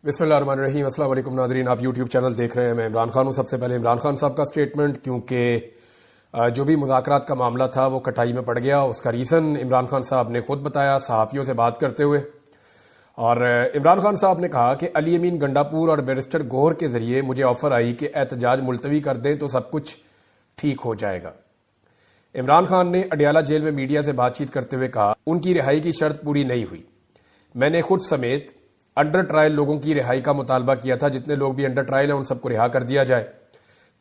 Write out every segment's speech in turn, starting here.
बिस्मिल्लाहिर्रहमानिर्रहीम। अस्सलाम वालेकुम नादरीन, आप यूट्यूब चैनल देख रहे हैं। मैं इमरान खान हूं। सबसे पहले इमरान खान साहब का स्टेटमेंट, क्योंकि जो भी मुज़ाकरात का मामला था वो कटाई में पड़ गया। उसका रीज़न इमरान खान साहब ने खुद बताया सहाफ़ियों से बात करते हुए। और इमरान खान साहब ने कहा कि अली अमीन गंडापुर और बैरिस्टर गौहर के ज़रिए मुझे ऑफ़र आई कि एहतजाज मुलतवी कर दें तो सब कुछ ठीक हो जाएगा। इमरान खान ने अडियाला जेल में मीडिया से बातचीत करते हुए कहा, उनकी रिहाई की शर्त पूरी नहीं हुई। मैंने खुद समेत अंडर ट्रायल लोगों की रिहाई का मुतालबा किया था। जितने लोग भी अंडर ट्रायल हैं उन सबको रिहा कर दिया जाए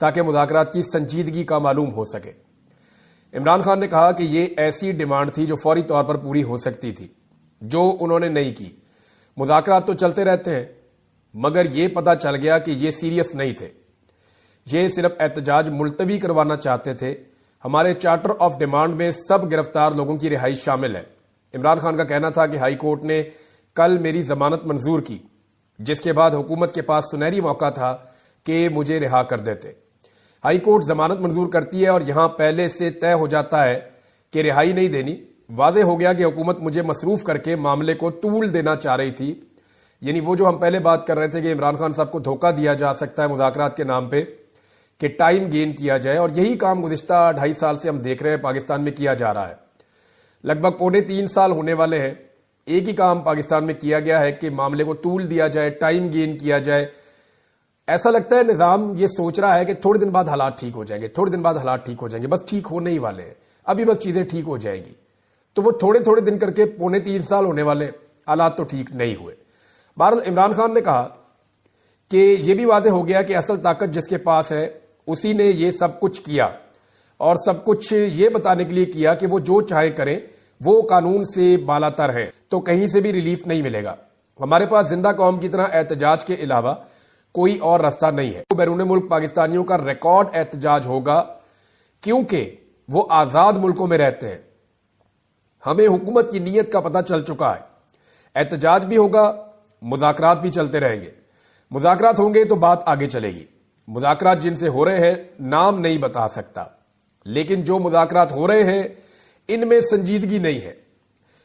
ताकि मुज़ाकरात की संजीदगी का मालूम हो सके। इमरान खान ने कहा कि ये ऐसी डिमांड थी जो फौरी तौर पर पूरी हो सकती थी, जो उन्होंने नहीं की। मुज़ाकरात तो चलते रहते हैं, मगर यह पता चल गया कि ये सीरियस नहीं थे। ये सिर्फ एहतजाज मुलतवी करवाना चाहते थे। हमारे चार्टर ऑफ डिमांड में सब गिरफ्तार लोगों की रिहाई शामिल है। इमरान खान का कहना था कि हाई कोर्ट ने कल मेरी जमानत मंजूर की, जिसके बाद हुकूमत के पास सुनहरी मौका था कि मुझे रिहा कर देते। हाई कोर्ट जमानत मंजूर करती है और यहां पहले से तय हो जाता है कि रिहाई नहीं देनी। वादे हो गया कि हुकूमत मुझे मसरूफ करके मामले को तूल देना चाह रही थी। यानी वो जो हम पहले बात कर रहे थे कि इमरान खान साहब को धोखा दिया जा सकता है मुज़ाकरात के नाम पे कि टाइम गेन किया जाए, और यही काम गुज़िश्ता 2.5 साल से हम देख रहे हैं पाकिस्तान में किया जा रहा है। लगभग 2.25 साल होने वाले हैं। एक ही काम पाकिस्तान में किया गया है कि मामले को तूल दिया जाए, टाइम गेन किया जाए। ऐसा लगता है निजाम ये सोच रहा है कि थोड़े दिन बाद हालात ठीक हो जाएंगे, थोड़े दिन बाद हालात ठीक हो जाएंगे, बस ठीक होने ही वाले हैं, अभी बस चीजें ठीक हो जाएगी। तो वो थोड़े थोड़े दिन करके 2.25 साल होने वाले, हालात तो ठीक नहीं हुए। बहरहाल इमरान खान ने कहा कि यह भी वादे हो गया कि असल ताकत जिसके पास है उसी ने ये सब कुछ किया, और सब कुछ ये बताने के लिए किया कि वो जो चाहे करें, वो कानून से बालातर है, तो कहीं से भी रिलीफ नहीं मिलेगा। हमारे पास जिंदा कौम की तरह एहतजाज के अलावा कोई और रास्ता नहीं है। बैरून मुल्क पाकिस्तानियों का रिकॉर्ड एहतजाज होगा, क्योंकि वो आजाद मुल्कों में रहते हैं। हमें हुकूमत की नीयत का पता चल चुका है। एहतजाज भी होगा, मुज़ाकरात भी चलते रहेंगे। मुज़ाकरात होंगे तो बात आगे चलेगी। मुज़ाकरात जिनसे हो रहे हैं नाम नहीं बता सकता, लेकिन जो मुज़ाकरात हो रहे हैं इनमें संजीदगी नहीं है।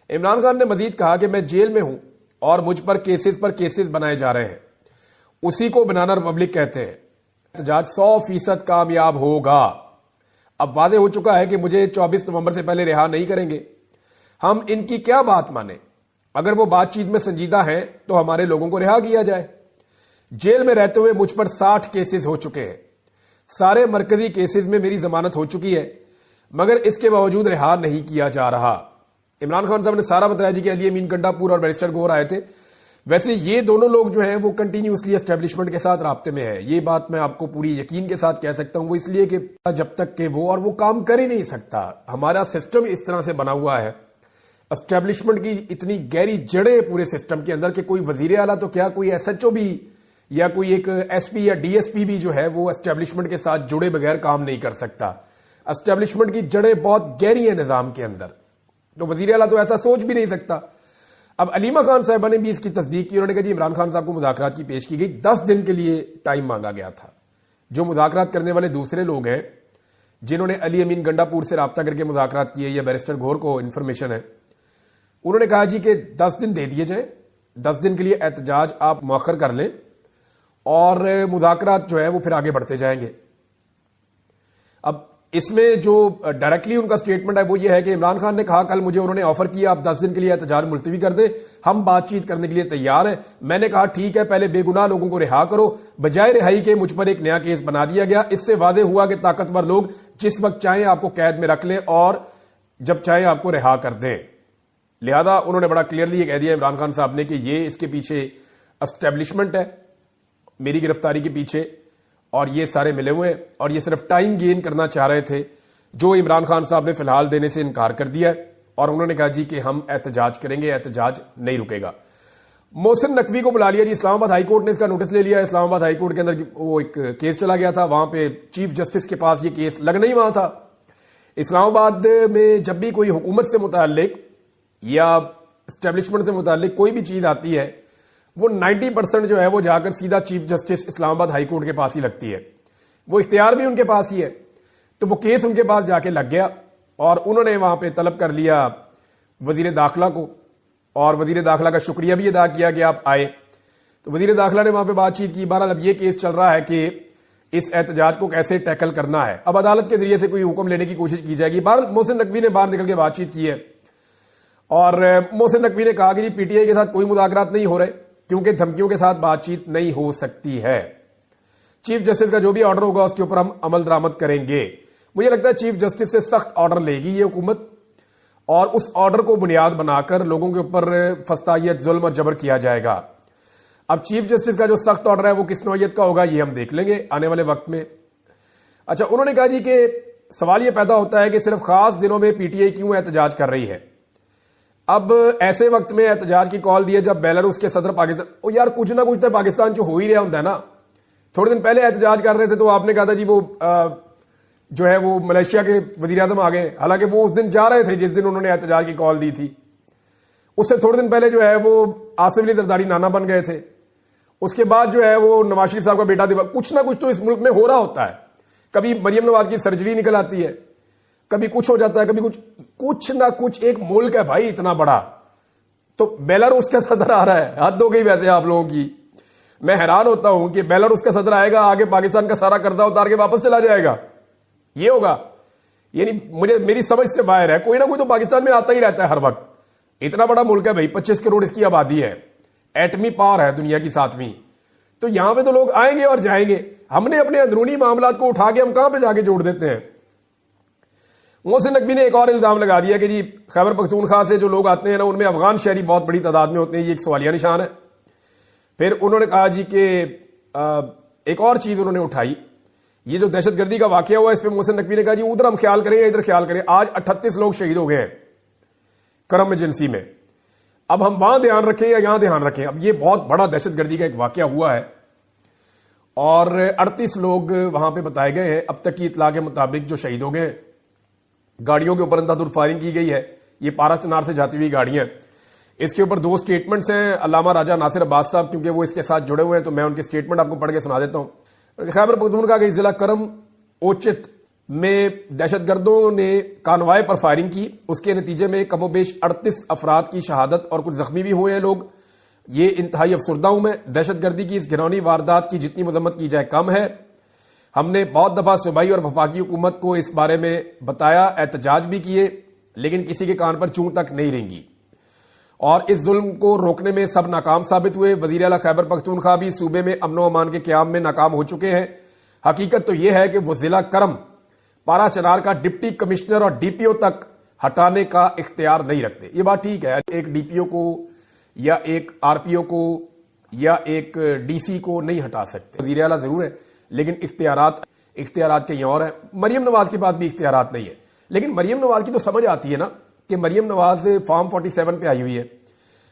इमरान खान ने मजीद कहा कि मैं जेल में हूं और मुझ पर केसेस बनाए जा रहे हैं। उसी को बनाना रिपब्लिक कहते हैं। एहतजाज 100% कामयाब होगा। अब वादे हो चुका है कि मुझे 24 नवंबर से पहले रिहा नहीं करेंगे। हम इनकी क्या बात माने? अगर वो बातचीत में संजीदा है तो हमारे लोगों को रिहा किया जाए। जेल में रहते हुए मुझ पर 60 केसेस हो चुके हैं। सारे मरकजी केसेस में मेरी जमानत हो चुकी है, मगर इसके बावजूद रिहा नहीं किया जा रहा। इमरान खान साहब ने सारा बताया जी कि अली अमीन गंडापुर और बैरिस्टर गौहर आए थे। वैसे ये दोनों लोग जो हैं वो कंटिन्यूसली एस्टेब्लिशमेंट के साथ राब्ते में है। ये बात मैं आपको पूरी यकीन के साथ कह सकता हूं। वो इसलिए कि जब तक के वो काम कर ही नहीं सकता। हमारा सिस्टम इस तरह से बना हुआ है, एस्टेब्लिशमेंट की इतनी गहरी जड़ें पूरे सिस्टम के अंदर कि कोई वजीर आला तो क्या, कोई SHO भी या कोई एक SP या DSP भी जो है वो एस्टेब्लिशमेंट के साथ जुड़े बगैर काम नहीं कर सकता। एस्टेब्लिशमेंट की जड़ें बहुत गहरी है निजाम के अंदर, तो वजीर आला तो ऐसा सोच भी नहीं सकता। अब अलीमा खान साहबा ने भी इसकी तस्दीक की। उन्होंने कहा जी इमरान खान साहब को मुज़ाकरात की पेश की गई, 10 दिन के लिए टाइम मांगा गया था। जो मुज़ाकरात करने वाले दूसरे लोग हैं जिन्होंने अली अमीन गंडापुर से रब्ता करके मुज़ाकरात किए या बैरिस्टर गौहर को इंफॉर्मेशन है, उन्होंने कहा जी कि 10 दिन दे दिए जाए, 10 दिन के लिए एहतजाज आप मौखर कर लें और मुज़ाकरात जो है वो फिर आगे बढ़ते जाएंगे। अब इसमें जो डायरेक्टली उनका स्टेटमेंट है वो ये है कि इमरान खान ने कहा कल मुझे उन्होंने ऑफर किया आप 10 दिन के लिए एहतजाज मुलतवी कर दें, हम बातचीत करने के लिए तैयार हैं। मैंने कहा ठीक है, पहले बेगुनाह लोगों को रिहा करो। बजाय रिहाई के मुझ पर एक नया केस बना दिया गया। इससे वादे हुआ कि ताकतवर लोग जिस वक्त चाहें आपको कैद में रख लें और जब चाहें आपको रिहा कर दें। लिहाजा उन्होंने बड़ा क्लियरली ये कह दिया इमरान खान साहब ने कि ये इसके पीछे एस्टेब्लिशमेंट है, मेरी गिरफ्तारी के पीछे, और ये सारे मिले हुए हैं और ये सिर्फ टाइम गेन करना चाह रहे थे, जो इमरान खान साहब ने फिलहाल देने से इनकार कर दिया है। और उन्होंने कहा जी कि हम एहतजाज करेंगे, एहतजाज नहीं रुकेगा। मोहसिन नकवी को बुला लिया जी, इस्लामाबाद हाईकोर्ट ने इसका नोटिस ले लिया। इस्लामाबाद हाईकोर्ट के अंदर वो एक केस चला गया था, वहां पे चीफ जस्टिस के पास ये केस लगना ही वहां था। इस्लामाबाद में जब भी कोई हुकूमत से मुताल्लिक या एस्टेब्लिशमेंट से मुताल्लिक कोई भी चीज आती है, वो 90% जो है वो जाकर सीधा चीफ जस्टिस इस्लामाबाद हाईकोर्ट के पास ही लगती है। वो इख्तियार भी उनके पास ही है। तो वो केस उनके पास जाके लग गया और उन्होंने वहां पे तलब कर लिया वजीर दाखिला को, और वजीर दाखिला का शुक्रिया भी अदा किया कि आप आए। तो वजीर दाखिला ने वहां पे बातचीत की। बहरहाल अब ये केस चल रहा है कि इस एहतजाज को कैसे टैकल करना है। अब अदालत के जरिए से कोई हुक्म लेने की कोशिश की जाएगी। बहरहाल मोहसिन नकवी ने बाहर निकल के बातचीत की है और मोहसिन नकवी ने कहा कि पीटीआई के साथ कोई मुज़ाकरात नहीं हो रहे क्योंकि धमकियों के साथ बातचीत नहीं हो सकती है। चीफ जस्टिस का जो भी ऑर्डर होगा उसके ऊपर हम अमल दरामद करेंगे। मुझे लगता है चीफ जस्टिस से सख्त ऑर्डर लेगी ये हुकूमत और उस ऑर्डर को बुनियाद बनाकर लोगों के ऊपर फस्तायत, जुल्म और जबर किया जाएगा। अब चीफ जस्टिस का जो सख्त ऑर्डर है वो किस नौयत का होगा ये हम देख लेंगे आने वाले वक्त में। अच्छा, उन्होंने कहा जी कि सवाल ये पैदा होता है कि सिर्फ खास दिनों में पीटीआई क्यों एहतजाज कर रही है। अब ऐसे वक्त में एहतजाज की कॉल दी है जब बेलारूस के सदर पाकिस्तान, ओ यार कुछ ना कुछ तो पाकिस्तान जो हो ही रहा होता है ना। थोड़े दिन पहले एहतजाज कर रहे थे तो आपने कहा था जी वो जो है वो मलेशिया के वजीर आजम आ गए, हालांकि वो उस दिन जा रहे थे जिस दिन उन्होंने एहतजाज की कॉल दी थी। उससे थोड़े दिन पहले जो है वो आसिफ अली जरदारी नाना बन गए थे। उसके बाद जो है वो नवाज शरीफ साहब का बेटा दिवा। कुछ ना कुछ तो इस मुल्क में हो रहा होता है। कभी मरियम नवाज की सर्जरी निकल आती है, कभी कुछ हो जाता है, कभी कुछ ना कुछ। एक मुल्क है भाई इतना बड़ा, तो बेलारूस का सदर आ रहा है। हद हो गई वैसे आप लोगों की। मैं हैरान होता हूं कि बेलारूस का सदर आएगा, आगे पाकिस्तान का सारा कर्जा उतार के वापस चला जाएगा, ये होगा। यानी मेरी समझ से बाहर है। कोई ना कोई तो पाकिस्तान में आता ही रहता है हर वक्त। इतना बड़ा मुल्क है भाई, 25 करोड़ इसकी आबादी है, एटमी पावर है दुनिया की 7वीं। तो यहां पे तो लोग आएंगे और जाएंगे। हमने अपने अंदरूनी मामलात को उठा के हम कहां पे जाके जोड़ देते हैं। मोहसिन नकवी ने एक और इल्जाम लगा दिया कि जी खैबर पख्तूनख्वा से जो लोग आते हैं ना उनमें अफगान शहरी बहुत बड़ी तादाद में होते हैं। ये एक सवालिया निशान है। फिर उन्होंने कहा जी कि एक और चीज उन्होंने उठाई, ये जो दहशतगर्दी का वाकया हुआ इस पर मोहसिन नकवी ने कहा जी उधर हम ख्याल करें या इधर ख्याल करें। आज 38 लोग शहीद हो गए हैं करम एजेंसी में। अब हम वहां ध्यान रखें या यहां ध्यान रखें। अब ये बहुत बड़ा दहशतगर्दी का एक वाकया हुआ है और 38 लोग वहां पे बताए गए हैं। अब तक की इतला के मुताबिक जो शहीद हो गए हैं, गाड़ियों के ऊपर अंधाधुंध फायरिंग की गई है। ये पारा चनार से जाती हुई गाड़ियां। इसके ऊपर 2 स्टेटमेंट्स हैं अल्लामा राजा नासिर अब्बास साहब, क्योंकि वो इसके साथ जुड़े हुए हैं तो मैं उनके स्टेटमेंट आपको पढ़ के सुना देता हूं। खैबर पख्तूनख्वा के जिला करम ओचित में दहशतगर्दों ने कानवाय पर फायरिंग की। उसके नतीजे में कमोबेश 38 अफराद की शहादत और कुछ जख्मी भी हुए हैं लोग। ये इंतहाई अफसरदा हूं मैं। दहशतगर्दी की इस घिनौनी वारदात की जितनी मजम्मत की जाए कम है। हमने बहुत दफा सूबाई और वफाकी हुकूमत को इस बारे में बताया, एहतजाज भी किए, लेकिन किसी के कान पर चूं तक नहीं रेंगी और इस जुल्म को रोकने में सब नाकाम साबित हुए। वजीर आला खैबर पख्तूनख्वा भी सूबे में अमन व अमान के क्याम में नाकाम हो चुके हैं। हकीकत तो यह है कि वो जिला करम पारा चनार का डिप्टी कमिश्नर और डीपीओ तक हटाने का इख्तियार नहीं रखते। ये बात ठीक है, एक डीपीओ को या एक आरपीओ को या एक डीसी को नहीं हटा सकते। वजीर आला जरूर है लेकिन इख्तियारात कहीं और है। मरियम नवाज के पास भी इख्तियारात नहीं है, लेकिन मरियम नवाज की तो समझ आती है ना कि मरियम नवाज फॉर्म 47 पे आई हुई है।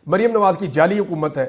मरियम नवाज की जाली हुकूमत है।